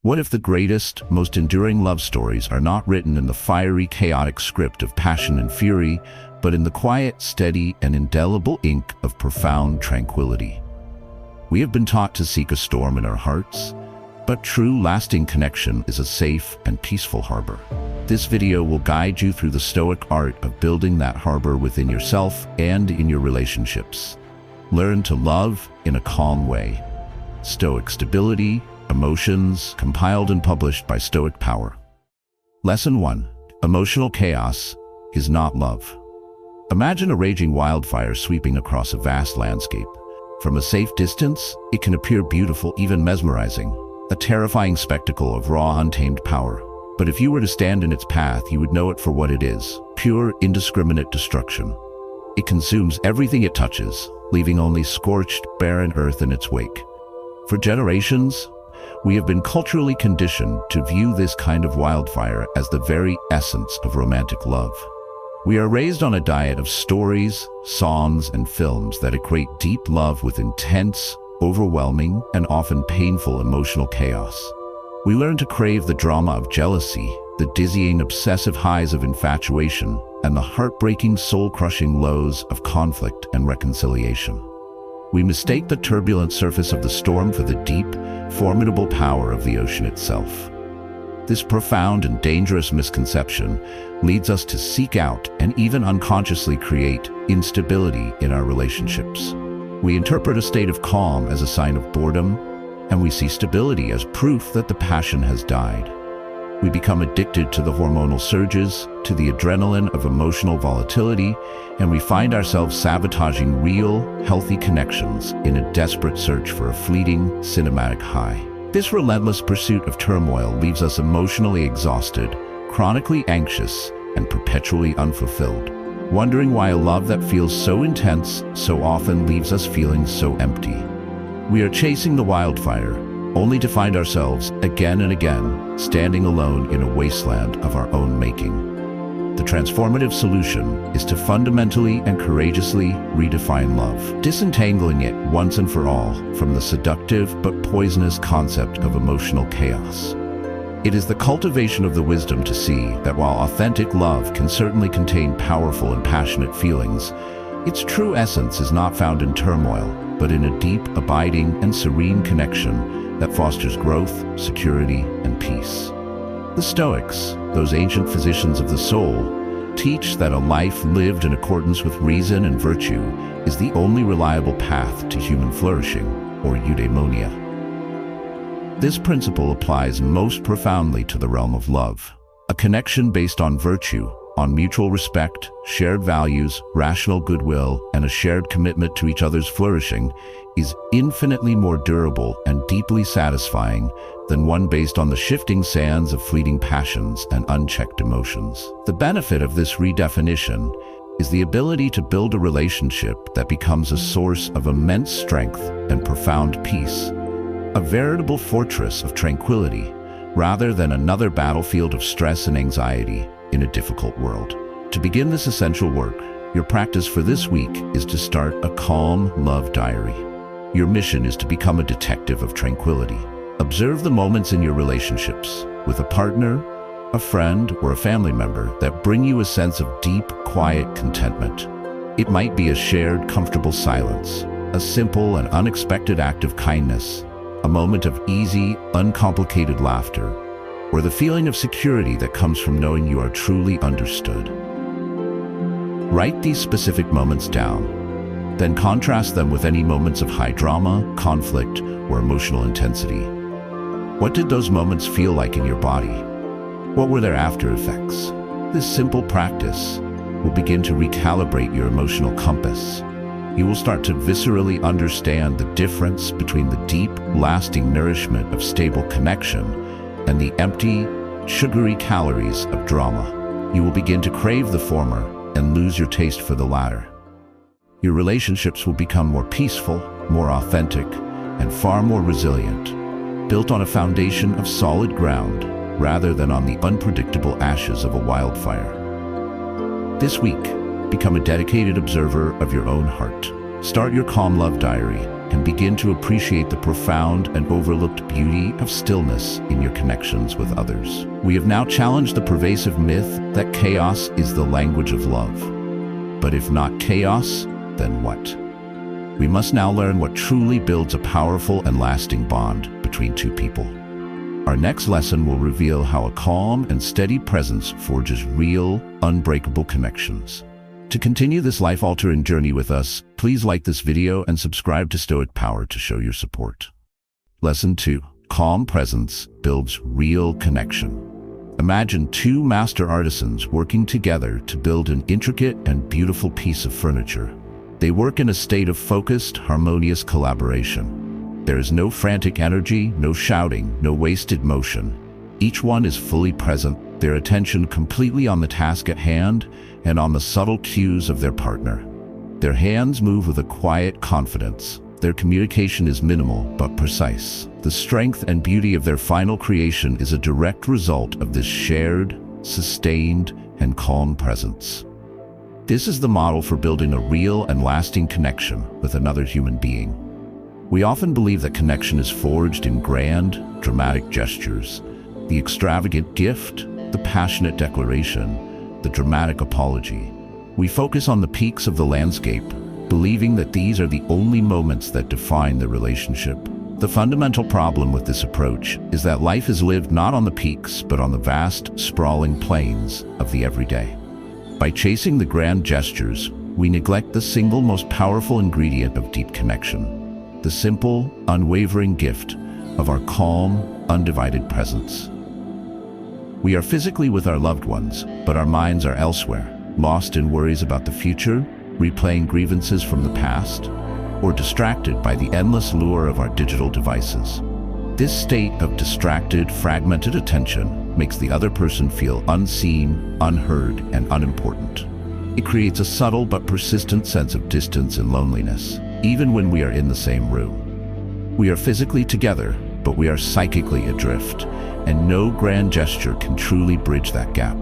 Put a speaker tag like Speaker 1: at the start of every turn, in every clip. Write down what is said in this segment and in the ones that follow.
Speaker 1: What if the greatest, most enduring love stories are not written in the fiery, chaotic script of passion and fury, but in the quiet, steady, and indelible ink of profound tranquility? We have been taught to seek a storm in our hearts, but true, lasting connection is a safe and peaceful harbor. This video will guide you through the Stoic art of building that harbor within yourself and in your relationships. Learn to love in a calm way. Stoic stability, emotions, compiled and published by Stoic Power. Lesson 1. Emotional chaos is not love. Imagine a raging wildfire sweeping across a vast landscape. From a safe distance, it can appear beautiful, even mesmerizing, a terrifying spectacle of raw, untamed power. But if you were to stand in its path, you would know it for what it is: pure, indiscriminate destruction. It consumes everything it touches, leaving only scorched, barren earth in its wake. For generations, we have been culturally conditioned to view this kind of wildfire as the very essence of romantic love. We are raised on a diet of stories, songs, and films that equate deep love with intense, overwhelming, and often painful emotional chaos. We learn to crave the drama of jealousy, the dizzying, obsessive highs of infatuation, and the heartbreaking, soul-crushing lows of conflict and reconciliation. We mistake the turbulent surface of the storm for the deep, formidable power of the ocean itself. This profound and dangerous misconception leads us to seek out and even unconsciously create instability in our relationships. We interpret a state of calm as a sign of boredom, and we see stability as proof that the passion has died. We become addicted to the hormonal surges, to the adrenaline of emotional volatility, and we find ourselves sabotaging real, healthy connections in a desperate search for a fleeting, cinematic high. This relentless pursuit of turmoil leaves us emotionally exhausted, chronically anxious, and perpetually unfulfilled, wondering why a love that feels so intense so often leaves us feeling so empty. We are chasing the wildfire, only to find ourselves again and again standing alone in a wasteland of our own making. The transformative solution is to fundamentally and courageously redefine love, disentangling it once and for all from the seductive but poisonous concept of emotional chaos. It is the cultivation of the wisdom to see that while authentic love can certainly contain powerful and passionate feelings, its true essence is not found in turmoil, but in a deep, abiding, and serene connection that fosters growth, security, and peace. The Stoics, those ancient physicians of the soul, teach that a life lived in accordance with reason and virtue is the only reliable path to human flourishing, or eudaimonia. This principle applies most profoundly to the realm of love. A connection based on virtue, on mutual respect, shared values, rational goodwill, and a shared commitment to each other's flourishing is infinitely more durable and deeply satisfying than one based on the shifting sands of fleeting passions and unchecked emotions. The benefit of this redefinition is the ability to build a relationship that becomes a source of immense strength and profound peace, a veritable fortress of tranquility, rather than another battlefield of stress and anxiety in a difficult world. To begin this essential work, your practice for this week is to start a calm love diary. Your mission is to become a detective of tranquility. Observe the moments in your relationships with a partner, a friend, or a family member that bring you a sense of deep, quiet contentment. It might be a shared, comfortable silence, a simple and unexpected act of kindness, a moment of easy, uncomplicated laughter, or the feeling of security that comes from knowing you are truly understood. Write these specific moments down, then contrast them with any moments of high drama, conflict, or emotional intensity. What did those moments feel like in your body? What were their after effects? This simple practice will begin to recalibrate your emotional compass. You will start to viscerally understand the difference between the deep, lasting nourishment of stable connection and the empty, sugary calories of drama. You will begin to crave the former and lose your taste for the latter. Your relationships will become more peaceful, more authentic, and far more resilient, built on a foundation of solid ground rather than on the unpredictable ashes of a wildfire. This week, become a dedicated observer of your own heart. Start your calm love diary, and begin to appreciate the profound and overlooked beauty of stillness in your connections with others. We have now challenged the pervasive myth that chaos is the language of love. But if not chaos, then what? We must now learn what truly builds a powerful and lasting bond between two people. Our next lesson will reveal how a calm and steady presence forges real, unbreakable connections. To continue this life-altering journey with us, please like this video and subscribe to Stoic Power to show your support. Lesson 2. Calm presence builds real connection. Imagine two master artisans working together to build an intricate and beautiful piece of furniture. They work in a state of focused, harmonious collaboration. There is no frantic energy, no shouting, no wasted motion. Each one is fully present, their attention completely on the task at hand and on the subtle cues of their partner. Their hands move with a quiet confidence. Their communication is minimal but precise. The strength and beauty of their final creation is a direct result of this shared, sustained, and calm presence. This is the model for building a real and lasting connection with another human being. We often believe that connection is forged in grand, dramatic gestures. The extravagant gift, the passionate declaration, the dramatic apology. We focus on the peaks of the landscape, believing that these are the only moments that define the relationship. The fundamental problem with this approach is that life is lived not on the peaks, but on the vast, sprawling plains of the everyday. By chasing the grand gestures, we neglect the single most powerful ingredient of deep connection, the simple, unwavering gift of our calm, undivided presence. We are physically with our loved ones, but our minds are elsewhere, lost in worries about the future, replaying grievances from the past, or distracted by the endless lure of our digital devices. This state of distracted, fragmented attention makes the other person feel unseen, unheard, and unimportant. It creates a subtle but persistent sense of distance and loneliness, even when we are in the same room. We are physically together, but we are psychically adrift, and no grand gesture can truly bridge that gap.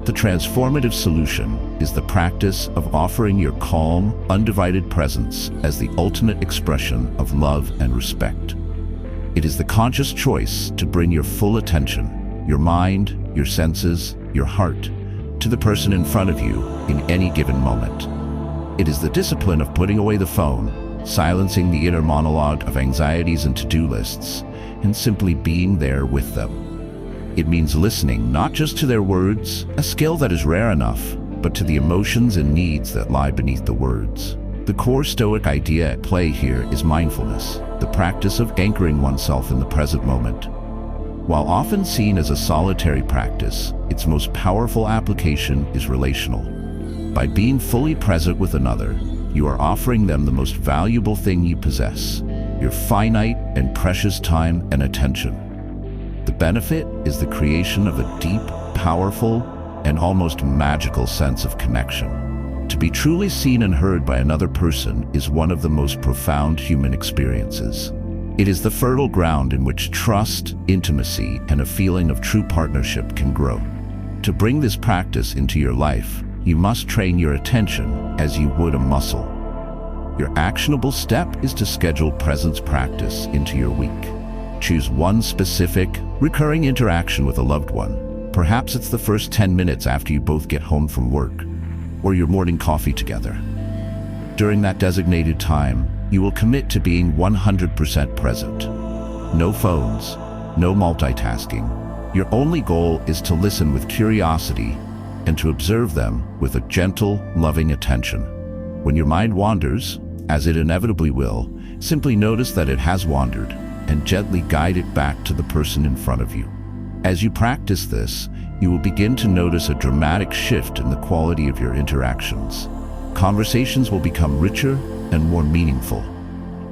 Speaker 1: The transformative solution is the practice of offering your calm, undivided presence as the ultimate expression of love and respect. It is the conscious choice to bring your full attention, your mind, your senses, your heart, to the person in front of you in any given moment. It is the discipline of putting away the phone, silencing the inner monologue of anxieties and to-do lists, and simply being there with them. It means listening not just to their words, a skill that is rare enough, but to the emotions and needs that lie beneath the words. The core Stoic idea at play here is mindfulness, the practice of anchoring oneself in the present moment. While often seen as a solitary practice, its most powerful application is relational. By being fully present with another, you are offering them the most valuable thing you possess, your finite and precious time and attention. The benefit is the creation of a deep, powerful, and almost magical sense of connection. To be truly seen and heard by another person is one of the most profound human experiences. It is the fertile ground in which trust, intimacy, and a feeling of true partnership can grow. To bring this practice into your life, you must train your attention as you would a muscle. Your actionable step is to schedule presence practice into your week. Choose one specific, recurring interaction with a loved one. Perhaps it's the first 10 minutes after you both get home from work, or your morning coffee together. During that designated time, you will commit to being 100% present. No phones, no multitasking. Your only goal is to listen with curiosity and to observe them with a gentle, loving attention. When your mind wanders, as it inevitably will, simply notice that it has wandered and gently guide it back to the person in front of you. As you practice this, you will begin to notice a dramatic shift in the quality of your interactions. Conversations will become richer and more meaningful.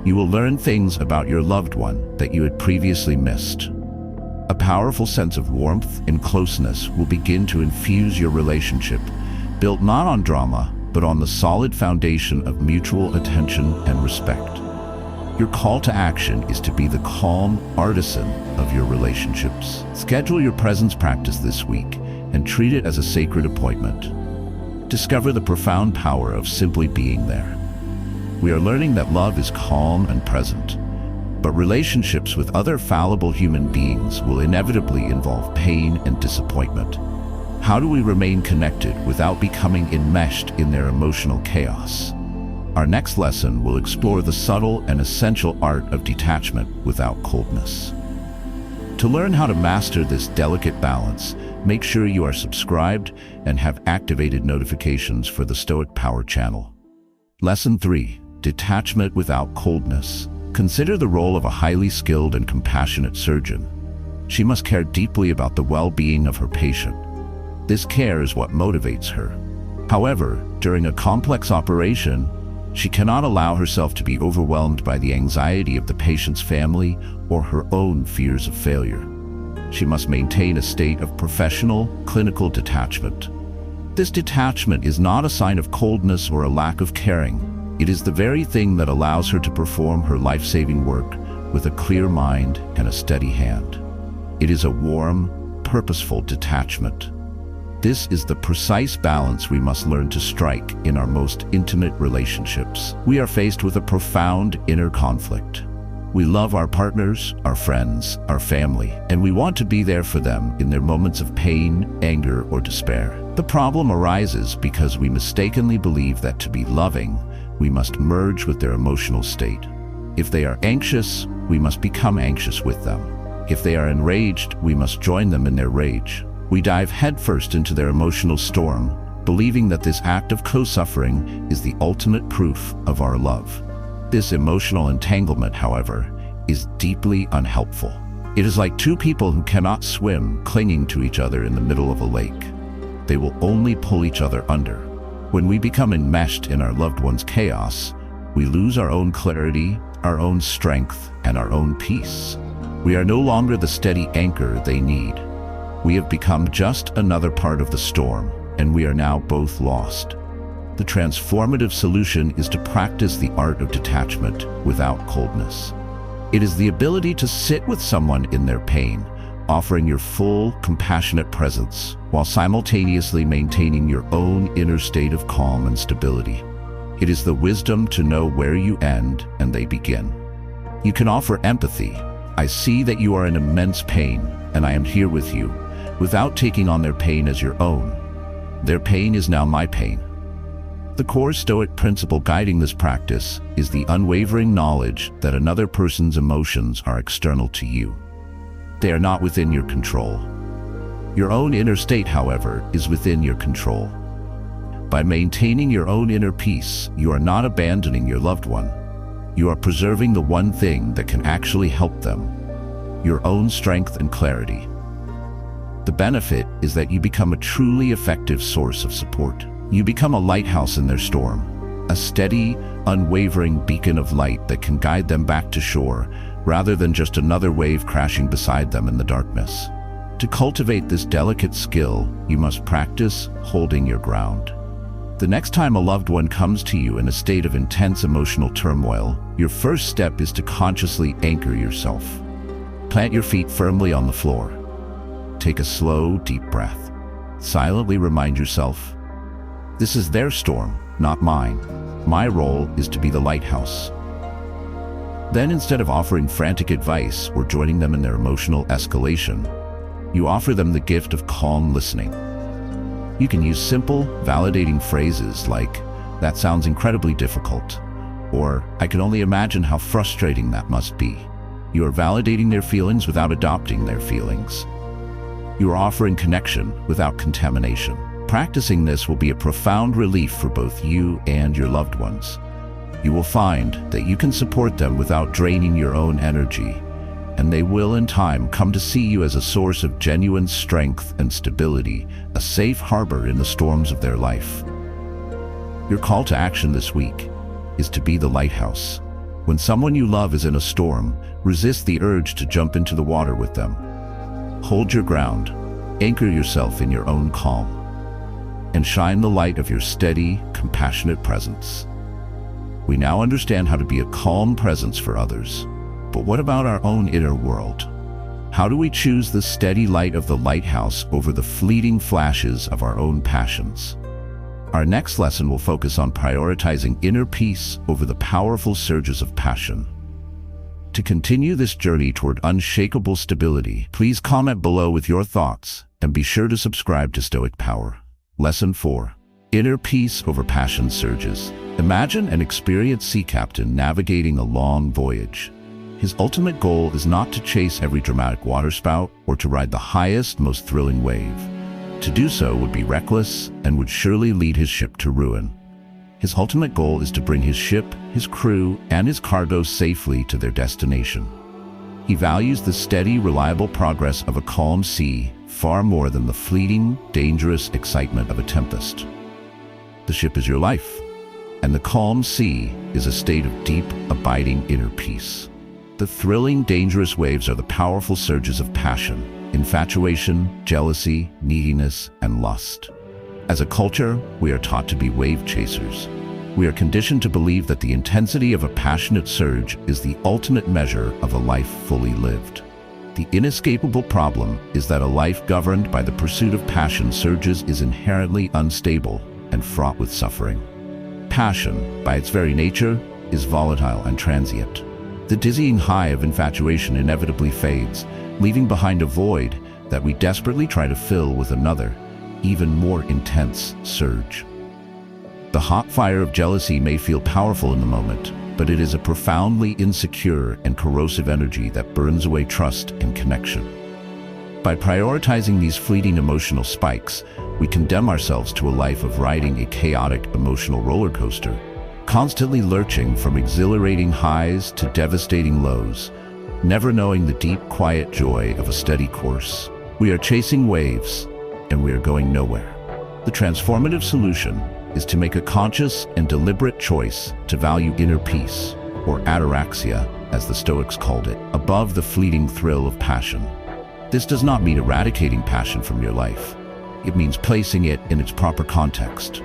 Speaker 1: You will learn things about your loved one that you had previously missed. A powerful sense of warmth and closeness will begin to infuse your relationship, built not on drama, but on the solid foundation of mutual attention and respect. Your call to action is to be the calm artisan of your relationships. Schedule your presence practice this week and treat it as a sacred appointment. Discover the profound power of simply being there. We are learning that love is calm and present, but relationships with other fallible human beings will inevitably involve pain and disappointment. How do we remain connected without becoming enmeshed in their emotional chaos? Our next lesson will explore the subtle and essential art of detachment without coldness. To learn how to master this delicate balance, make sure you are subscribed and have activated notifications for the Stoic Power channel. Lesson 3. Detachment without coldness. Consider the role of a highly skilled and compassionate surgeon. She must care deeply about the well-being of her patient. This care is what motivates her. However, during a complex operation, she cannot allow herself to be overwhelmed by the anxiety of the patient's family or her own fears of failure. She must maintain a state of professional, clinical detachment. This detachment is not a sign of coldness or a lack of caring. It is the very thing that allows her to perform her life-saving work with a clear mind and a steady hand. It is a warm, purposeful detachment. This is the precise balance we must learn to strike in our most intimate relationships. We are faced with a profound inner conflict. We love our partners, our friends, our family, and we want to be there for them in their moments of pain, anger, or despair. The problem arises because we mistakenly believe that to be loving, we must merge with their emotional state. If they are anxious, we must become anxious with them. If they are enraged, we must join them in their rage. We dive headfirst into their emotional storm, believing that this act of co-suffering is the ultimate proof of our love. This emotional entanglement, however, is deeply unhelpful. It is like two people who cannot swim clinging to each other in the middle of a lake. They will only pull each other under. When we become enmeshed in our loved one's chaos, we lose our own clarity, our own strength, and our own peace. We are no longer the steady anchor they need. We have become just another part of the storm, and we are now both lost. The transformative solution is to practice the art of detachment without coldness. It is the ability to sit with someone in their pain, offering your full, compassionate presence, while simultaneously maintaining your own inner state of calm and stability. It is the wisdom to know where you end and they begin. You can offer empathy. I see that you are in immense pain, and I am here with you, without taking on their pain as your own. Their pain is now my pain. The core Stoic principle guiding this practice is the unwavering knowledge that another person's emotions are external to you. They are not within your control. Your own inner state, however, is within your control. By maintaining your own inner peace, you are not abandoning your loved one. You are preserving the one thing that can actually help them, your own strength and clarity. The benefit is that you become a truly effective source of support. You become a lighthouse in their storm, a steady, unwavering beacon of light that can guide them back to shore, rather than just another wave crashing beside them in the darkness. To cultivate this delicate skill, you must practice holding your ground. The next time a loved one comes to you in a state of intense emotional turmoil, your first step is to consciously anchor yourself. Plant your feet firmly on the floor. Take a slow, deep breath. Silently remind yourself, this is their storm, not mine. My role is to be the lighthouse. Then, instead of offering frantic advice or joining them in their emotional escalation, you offer them the gift of calm listening. You can use simple, validating phrases like, "That sounds incredibly difficult," or "I can only imagine how frustrating that must be." You are validating their feelings without adopting their feelings. You are offering connection without contamination. Practicing this will be a profound relief for both you and your loved ones. You will find that you can support them without draining your own energy, and they will in time come to see you as a source of genuine strength and stability, a safe harbor in the storms of their life. Your call to action this week is to be the lighthouse. When someone you love is in a storm, resist the urge to jump into the water with them. Hold your ground, anchor yourself in your own calm, and shine the light of your steady, compassionate presence. We now understand how to be a calm presence for others. But what about our own inner world? How do we choose the steady light of the lighthouse over the fleeting flashes of our own passions? Our next lesson will focus on prioritizing inner peace over the powerful surges of passion. To continue this journey toward unshakable stability, please comment below with your thoughts and be sure to subscribe to Stoic Power. Lesson 4. Inner peace over passion surges. Imagine an experienced sea captain navigating a long voyage. His ultimate goal is not to chase every dramatic waterspout or to ride the highest, most thrilling wave. To do so would be reckless and would surely lead his ship to ruin. His ultimate goal is to bring his ship, his crew, and his cargo safely to their destination. He values the steady, reliable progress of a calm sea far more than the fleeting, dangerous excitement of a tempest. The ship is your life, and the calm sea is a state of deep, abiding inner peace. The thrilling, dangerous waves are the powerful surges of passion, infatuation, jealousy, neediness, and lust. As a culture, we are taught to be wave chasers. We are conditioned to believe that the intensity of a passionate surge is the ultimate measure of a life fully lived. The inescapable problem is that a life governed by the pursuit of passion surges is inherently unstable and fraught with suffering. Passion, by its very nature, is volatile and transient. The dizzying high of infatuation inevitably fades, leaving behind a void that we desperately try to fill with another, even more intense surge. The hot fire of jealousy may feel powerful in the moment, but it is a profoundly insecure and corrosive energy that burns away trust and connection. By prioritizing these fleeting emotional spikes, we condemn ourselves to a life of riding a chaotic emotional roller coaster, constantly lurching from exhilarating highs to devastating lows, never knowing the deep, quiet joy of a steady course. We are chasing waves, and we are going nowhere. The transformative solution is to make a conscious and deliberate choice to value inner peace, or ataraxia, as the Stoics called it, above the fleeting thrill of passion. This does not mean eradicating passion from your life. It means placing it in its proper context.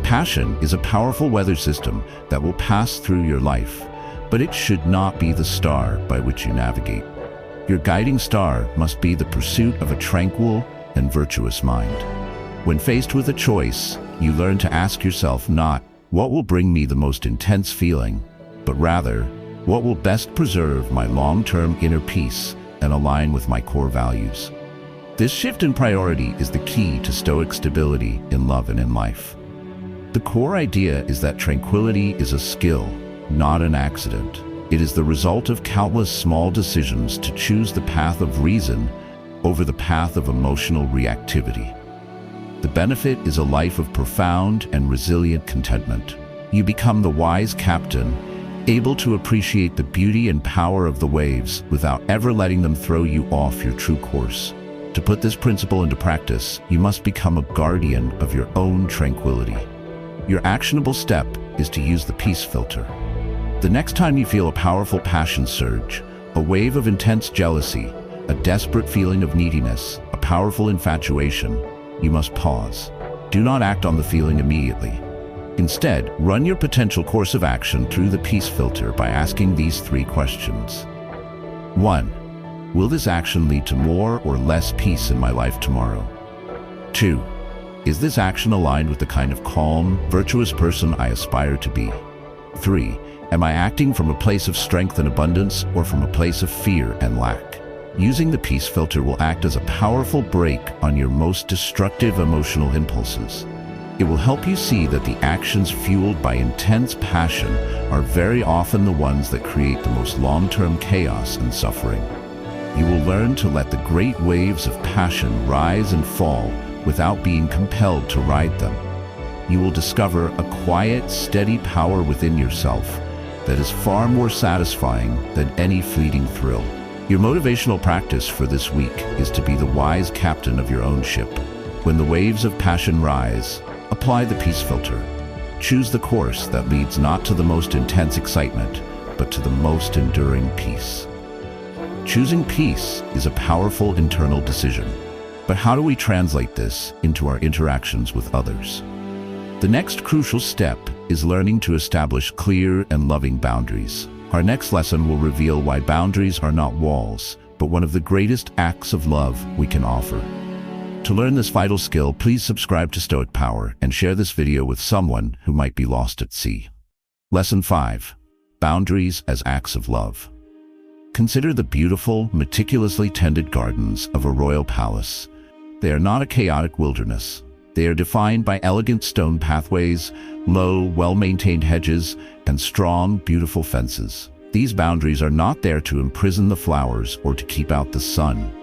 Speaker 1: Passion is a powerful weather system that will pass through your life, but it should not be the star by which you navigate. Your guiding star must be the pursuit of a tranquil and virtuous mind. When faced with a choice, you learn to ask yourself not, what will bring me the most intense feeling, but rather, what will best preserve my long-term inner peace and align with my core values. This shift in priority is the key to Stoic stability in love and in life. The core idea is that tranquility is a skill, not an accident. It is the result of countless small decisions to choose the path of reason over the path of emotional reactivity. The benefit is a life of profound and resilient contentment. You become the wise captain, able to appreciate the beauty and power of the waves without ever letting them throw you off your true course. To put this principle into practice, you must become a guardian of your own tranquility. Your actionable step is to use the peace filter. The next time you feel a powerful passion surge, a wave of intense jealousy, a desperate feeling of neediness, a powerful infatuation, you must pause. Do not act on the feeling immediately. Instead, run your potential course of action through the peace filter by asking these 3 questions. 1. Will this action lead to more or less peace in my life tomorrow? 2. Is this action aligned with the kind of calm, virtuous person I aspire to be? 3. Am I acting from a place of strength and abundance or from a place of fear and lack? Using the peace filter will act as a powerful brake on your most destructive emotional impulses. It will help you see that the actions fueled by intense passion are very often the ones that create the most long-term chaos and suffering. You will learn to let the great waves of passion rise and fall without being compelled to ride them. You will discover a quiet, steady power within yourself that is far more satisfying than any fleeting thrill. Your motivational practice for this week is to be the wise captain of your own ship. When the waves of passion rise, apply the peace filter. Choose the course that leads not to the most intense excitement, but to the most enduring peace. Choosing peace is a powerful internal decision. But how do we translate this into our interactions with others? The next crucial step is learning to establish clear and loving boundaries. Our next lesson will reveal why boundaries are not walls, but one of the greatest acts of love we can offer. To learn this vital skill, please subscribe to Stoic Power and share this video with someone who might be lost at sea. Lesson 5. Boundaries as acts of love. Consider the beautiful, meticulously tended gardens of a royal palace. They are not a chaotic wilderness. They are defined by elegant stone pathways, low, well-maintained hedges, and strong, beautiful fences. These boundaries are not there to imprison the flowers or to keep out the sun.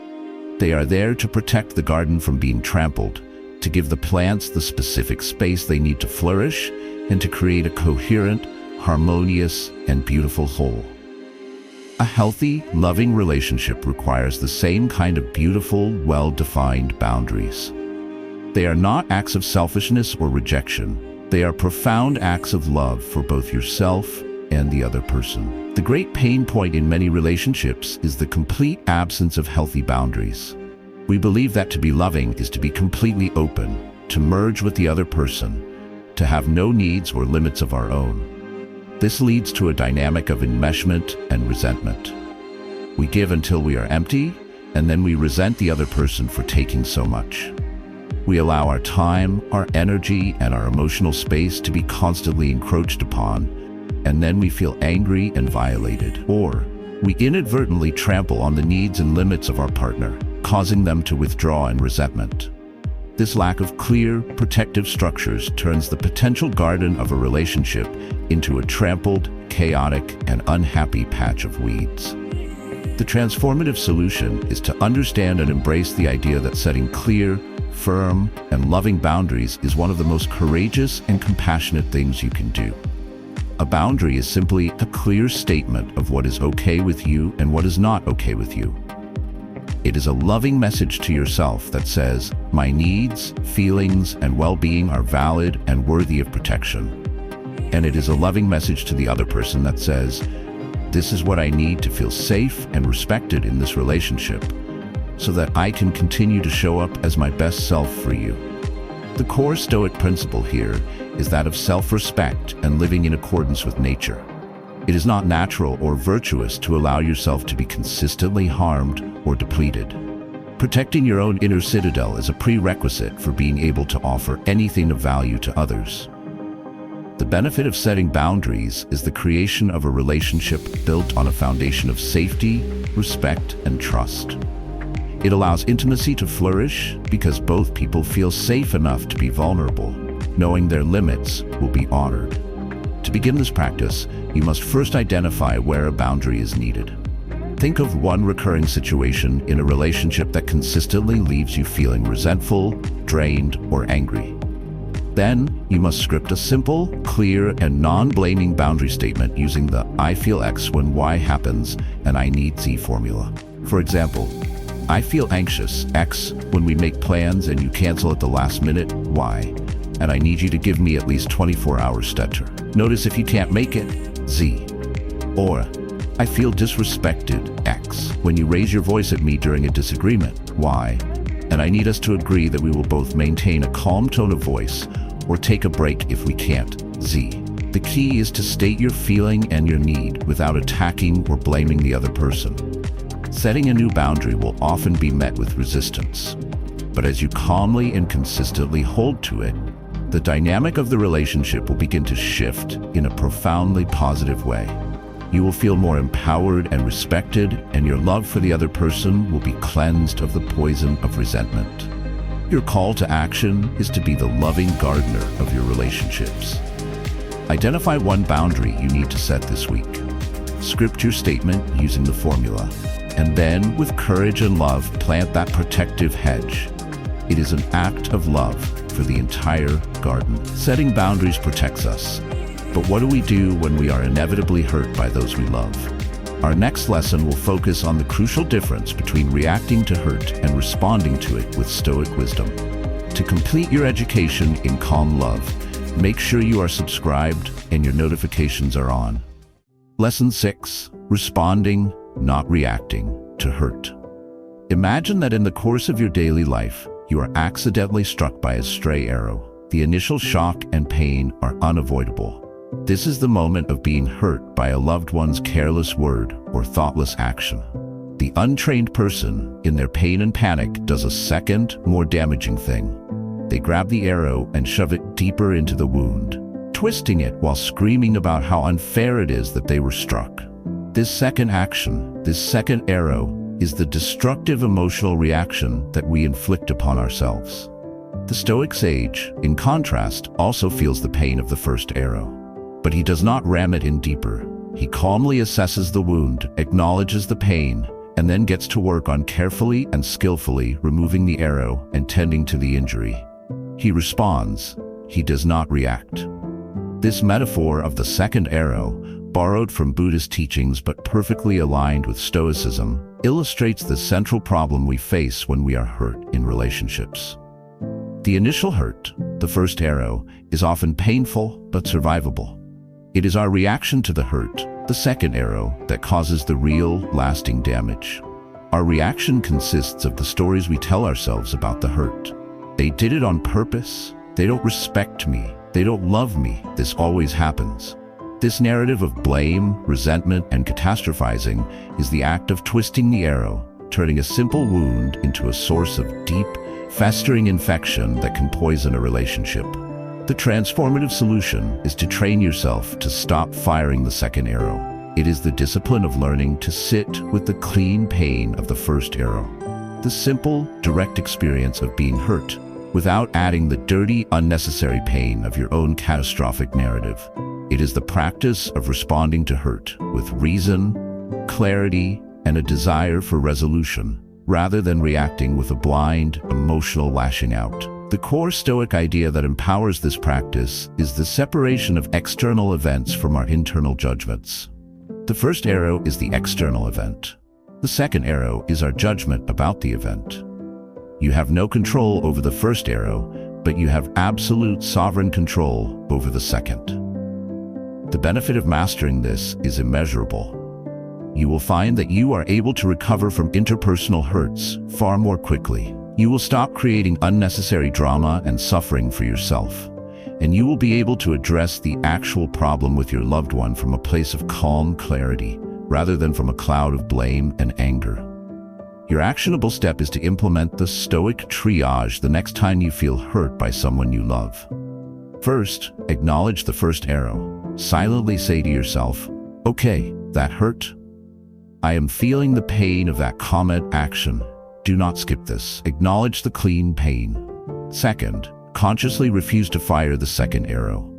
Speaker 1: They are there to protect the garden from being trampled, to give the plants the specific space they need to flourish, and to create a coherent, harmonious, and beautiful whole. A healthy, loving relationship requires the same kind of beautiful, well-defined boundaries. They are not acts of selfishness or rejection. They are profound acts of love for both yourself and the other person. The great pain point in many relationships is the complete absence of healthy boundaries. We believe that to be loving is to be completely open, to merge with the other person, to have no needs or limits of our own. This leads to a dynamic of enmeshment and resentment. We give until we are empty, and then we resent the other person for taking so much. We allow our time, our energy, and our emotional space to be constantly encroached upon, and then we feel angry and violated. Or we inadvertently trample on the needs and limits of our partner, causing them to withdraw in resentment. This lack of clear, protective structures turns the potential garden of a relationship into a trampled, chaotic, and unhappy patch of weeds. The transformative solution is to understand and embrace the idea that setting clear, firm, and loving boundaries is one of the most courageous and compassionate things you can do. A boundary is simply a clear statement of what is okay with you and what is not okay with you. It is a loving message to yourself that says, my needs, feelings, and well-being are valid and worthy of protection. And it is a loving message to the other person that says, this is what I need to feel safe and respected in this relationship, so that I can continue to show up as my best self for you. The core Stoic principle here is that of self-respect and living in accordance with nature. It is not natural or virtuous to allow yourself to be consistently harmed or depleted. Protecting your own inner citadel is a prerequisite for being able to offer anything of value to others. The benefit of setting boundaries is the creation of a relationship built on a foundation of safety, respect, and trust. It allows intimacy to flourish because both people feel safe enough to be vulnerable, knowing their limits will be honored. To begin this practice, you must first identify where a boundary is needed. Think of one recurring situation in a relationship that consistently leaves you feeling resentful, drained, or angry. Then, you must script a simple, clear, and non-blaming boundary statement using the I feel X when Y happens and I need Z formula. For example, I feel anxious, X, when we make plans and you cancel at the last minute, Y, and I need you to give me at least 24 hours stutter. Notice if you can't make it, Z. Or, I feel disrespected, X, when you raise your voice at me during a disagreement, Y, and I need us to agree that we will both maintain a calm tone of voice or take a break if we can't, Z. The key is to state your feeling and your need without attacking or blaming the other person. Setting a new boundary will often be met with resistance, but as you calmly and consistently hold to it, the dynamic of the relationship will begin to shift in a profoundly positive way. You will feel more empowered and respected, and your love for the other person will be cleansed of the poison of resentment. Your call to action is to be the loving gardener of your relationships. Identify one boundary you need to set this week. Script your statement using the formula, and then, with courage and love, plant that protective hedge. It is an act of love for the entire garden. Setting boundaries protects us, but what do we do when we are inevitably hurt by those we love? Our next lesson will focus on the crucial difference between reacting to hurt and responding to it with Stoic wisdom. To complete your education in calm love, make sure you are subscribed and your notifications are on. Lesson 6. Responding, not reacting, to hurt. Imagine that in the course of your daily life, you are accidentally struck by a stray arrow. The initial shock and pain are unavoidable. This is the moment of being hurt by a loved one's careless word or thoughtless action. The The untrained person, in their pain and panic, does a second, more damaging thing. They grab the arrow and shove it deeper into the wound, twisting it while screaming about how unfair it is that they were struck. This second action, this second arrow, is the destructive emotional reaction that we inflict upon ourselves. The Stoic sage, in contrast, also feels the pain of the first arrow. But he does not ram it in deeper. He calmly assesses the wound, acknowledges the pain, and then gets to work on carefully and skillfully removing the arrow and tending to the injury. He responds. He does not react. This metaphor of the second arrow, borrowed from Buddhist teachings but perfectly aligned with Stoicism, illustrates the central problem we face when we are hurt in relationships. The initial hurt, the first arrow, is often painful but survivable. It is our reaction to the hurt, the second arrow, that causes the real, lasting damage. Our reaction consists of the stories we tell ourselves about the hurt. They did it on purpose. They don't respect me. They don't love me. This always happens. This narrative of blame, resentment, and catastrophizing is the act of twisting the arrow, turning a simple wound into a source of deep, festering infection that can poison a relationship. The transformative solution is to train yourself to stop firing the second arrow. It is the discipline of learning to sit with the clean pain of the first arrow. The simple, direct experience of being hurt, without adding the dirty, unnecessary pain of your own catastrophic narrative. It is the practice of responding to hurt with reason, clarity, and a desire for resolution, rather than reacting with a blind, emotional lashing out. The core Stoic idea that empowers this practice is the separation of external events from our internal judgments. The first arrow is the external event. The second arrow is our judgment about the event. You have no control over the first arrow, but you have absolute sovereign control over the second. The benefit of mastering this is immeasurable. You will find that you are able to recover from interpersonal hurts far more quickly. You will stop creating unnecessary drama and suffering for yourself, and you will be able to address the actual problem with your loved one from a place of calm clarity, rather than from a cloud of blame and anger. Your actionable step is to implement the Stoic triage the next time you feel hurt by someone you love. First, acknowledge the first arrow. Silently say to yourself, "Okay, that hurt. I am feeling the pain of that comment action. Do not skip this. Acknowledge the clean pain." Second, consciously refuse to fire the second arrow.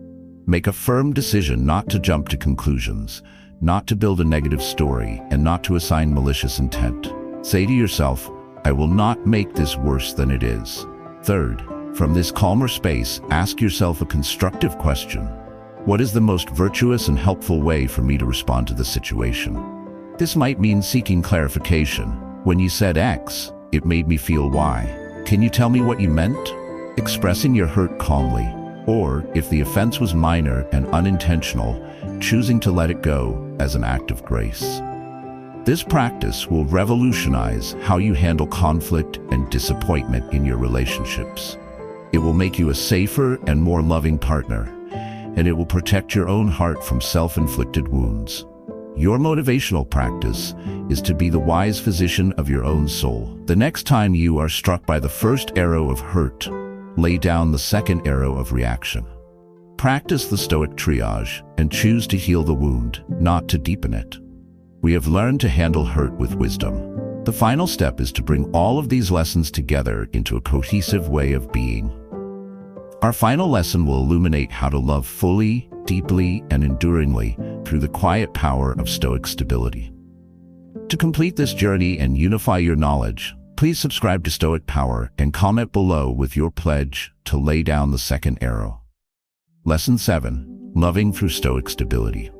Speaker 1: Make a firm decision not to jump to conclusions, not to build a negative story, and not to assign malicious intent. Say to yourself, "I will not make this worse than it is." Third, from this calmer space, ask yourself a constructive question. What is the most virtuous and helpful way for me to respond to the situation? This might mean seeking clarification. When you said X, it made me feel Y. Can you tell me what you meant? Expressing your hurt calmly. Or, if the offense was minor and unintentional, choosing to let it go as an act of grace. This practice will revolutionize how you handle conflict and disappointment in your relationships. It will make you a safer and more loving partner, and it will protect your own heart from self-inflicted wounds. Your motivational practice is to be the wise physician of your own soul. The next time you are struck by the first arrow of hurt, lay down the second arrow of reaction. Practice the Stoic triage and choose to heal the wound, not to deepen it. We have learned to handle hurt with wisdom. The final step is to bring all of these lessons together into a cohesive way of being. Our final lesson will illuminate how to love fully, deeply, and enduringly through the quiet power of Stoic stability. To complete this journey and unify your knowledge, please subscribe to Stoic Power and comment below with your pledge to lay down the second arrow. Lesson 7. Loving through Stoic stability.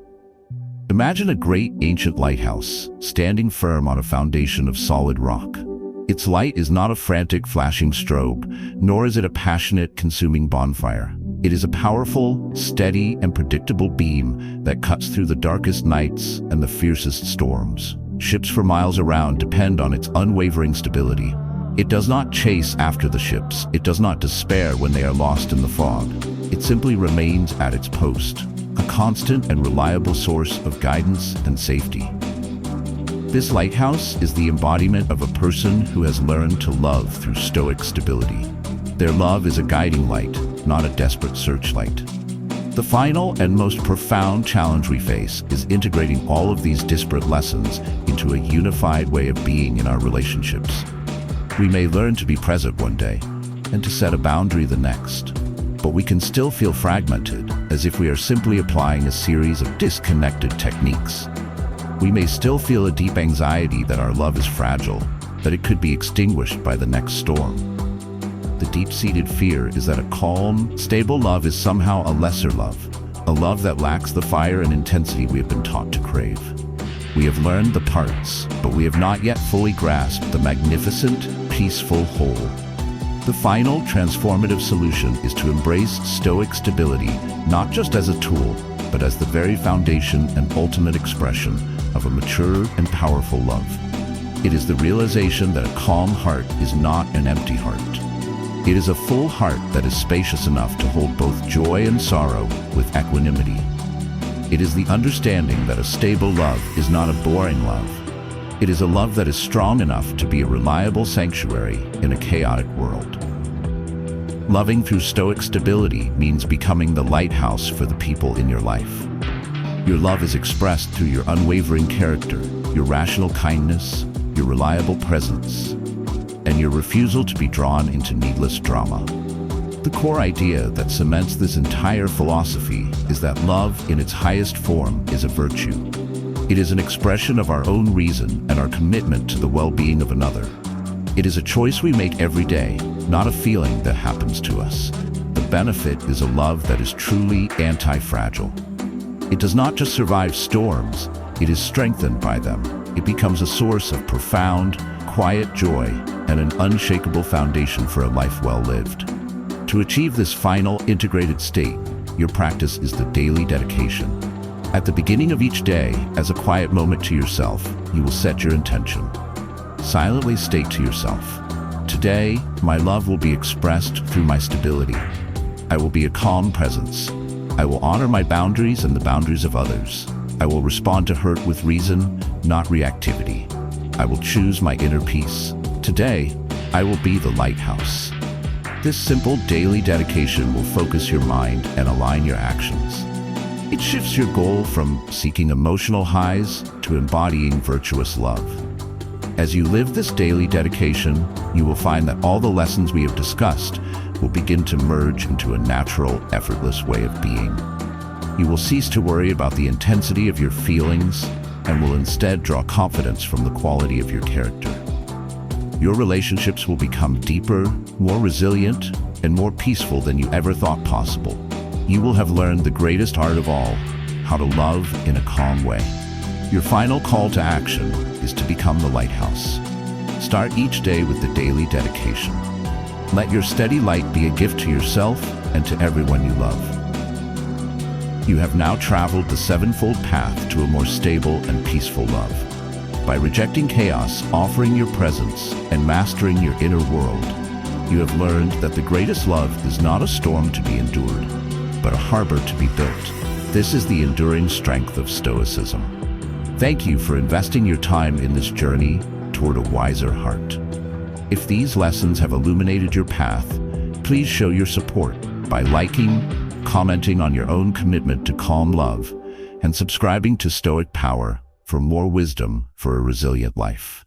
Speaker 1: Imagine a great ancient lighthouse, standing firm on a foundation of solid rock. Its light is not a frantic, flashing strobe, nor is it a passionate, consuming bonfire. It is a powerful, steady, and predictable beam that cuts through the darkest nights and the fiercest storms. Ships for miles around depend on its unwavering stability. It does not chase after the ships. It does not despair when they are lost in the fog. It simply remains at its post, a constant and reliable source of guidance and safety. This lighthouse is the embodiment of a person who has learned to love through Stoic stability. Their love is a guiding light, not a desperate searchlight. The final and most profound challenge we face is integrating all of these disparate lessons into a unified way of being in our relationships. We may learn to be present one day and to set a boundary the next, but we can still feel fragmented, as if we are simply applying a series of disconnected techniques. We may still feel a deep anxiety that our love is fragile, that it could be extinguished by the next storm. The deep-seated fear is that a calm, stable love is somehow a lesser love, a love that lacks the fire and intensity we have been taught to crave. We have learned the parts, but we have not yet fully grasped the magnificent, peaceful whole. The final transformative solution is to embrace Stoic stability, not just as a tool, but as the very foundation and ultimate expression of a mature and powerful love. It is the realization that a calm heart is not an empty heart. It is a full heart that is spacious enough to hold both joy and sorrow with equanimity. It is the understanding that a stable love is not a boring love. It is a love that is strong enough to be a reliable sanctuary in a chaotic world. Loving through Stoic stability means becoming the lighthouse for the people in your life. Your love is expressed through your unwavering character, your rational kindness, your reliable presence, and your refusal to be drawn into needless drama. The core idea that cements this entire philosophy is that love in its highest form is a virtue. It is an expression of our own reason and our commitment to the well-being of another. It is a choice we make every day, not a feeling that happens to us. The benefit is a love that is truly anti-fragile. It does not just survive storms, it is strengthened by them. It becomes a source of profound, quiet joy and an unshakable foundation for a life well lived. To achieve this final, integrated state, your practice is the daily dedication. At the beginning of each day, as a quiet moment to yourself, you will set your intention. Silently state to yourself, "Today, my love will be expressed through my stability. I will be a calm presence. I will honor my boundaries and the boundaries of others. I will respond to hurt with reason, not reactivity. I will choose my inner peace. Today, I will be the lighthouse." This simple daily dedication will focus your mind and align your actions. It shifts your goal from seeking emotional highs to embodying virtuous love. As you live this daily dedication, you will find that all the lessons we have discussed will begin to merge into a natural, effortless way of being. You will cease to worry about the intensity of your feelings and will instead draw confidence from the quality of your character. Your relationships will become deeper, more resilient, and more peaceful than you ever thought possible. You will have learned the greatest art of all, how to love in a calm way. Your final call to action is to become the lighthouse. Start each day with the daily dedication. Let your steady light be a gift to yourself and to everyone you love. You have now traveled the sevenfold path to a more stable and peaceful love. By rejecting chaos, offering your presence, and mastering your inner world, you have learned that the greatest love is not a storm to be endured, but a harbor to be built. This is the enduring strength of Stoicism. Thank you for investing your time in this journey toward a wiser heart. If these lessons have illuminated your path, please show your support by liking, commenting on your own commitment to calm love, and subscribing to Stoic Power for more wisdom for a resilient life.